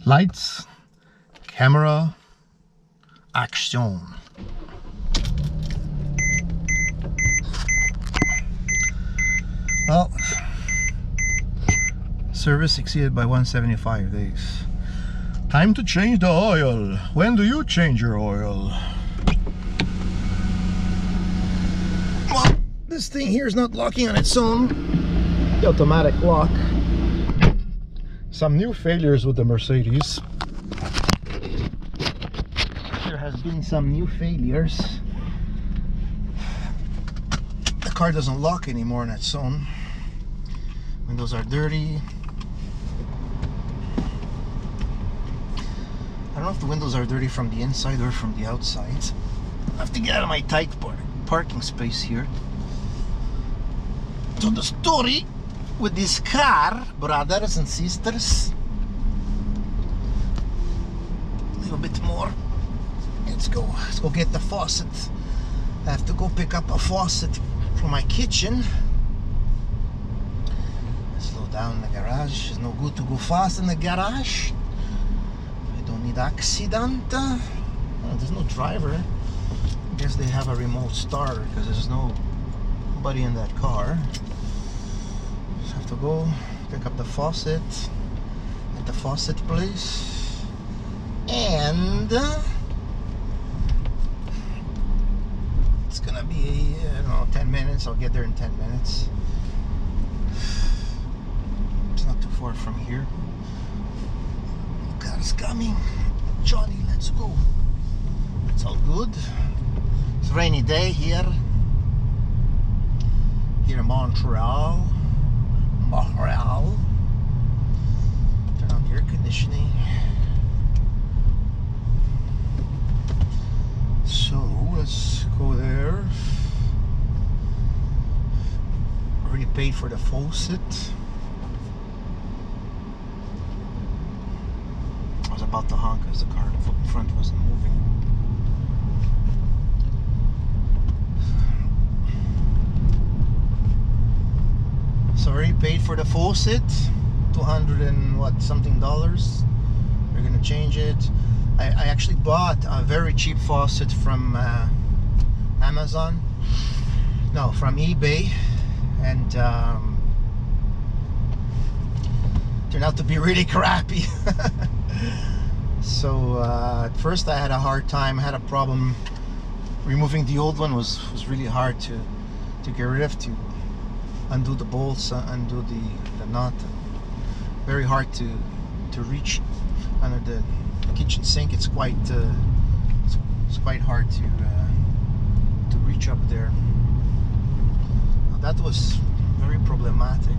Lights, camera, action. Well, service exceeded by 175 days. Time to change the oil. When do you change your oil? Well, this thing here is not locking on its own. The automatic lock. Some new failures with the Mercedes. There has been some new failures. The car doesn't lock anymore on its own. Windows are dirty. I don't know if the windows are dirty from the inside or from the outside. I have to get out of my tight parking space here. So the story with this car, brothers and sisters, a little bit more. Let's go get the faucet. I have to go pick up a faucet for my kitchen. Slow down in the garage. It's no good to go fast in the garage. I don't need accident. Oh, there's no driver. I guess they have a remote starter because there's nobody in that car. Just have to go pick up the faucet at the faucet place, and it's gonna be, I don't know, 10 minutes. I'll get there in 10 minutes. It's not too far from here. The car's coming. Johnny, let's go. It's all good. It's a rainy day here in Montreal. Turn on the air conditioning. So let's go there. Already paid for the faucet. I was about to honk because the car in front wasn't moving. So already paid for the faucet, $200 and what something dollars. We're gonna change it. I actually bought a very cheap faucet from Amazon. No, from eBay, and turned out to be really crappy. So at first I had a hard time. I had a problem removing the old one. Was really hard to get rid of, to undo the bolts, undo the nut. Very hard to reach under the kitchen sink. It's quite hard to reach up there. Now, that was very problematic.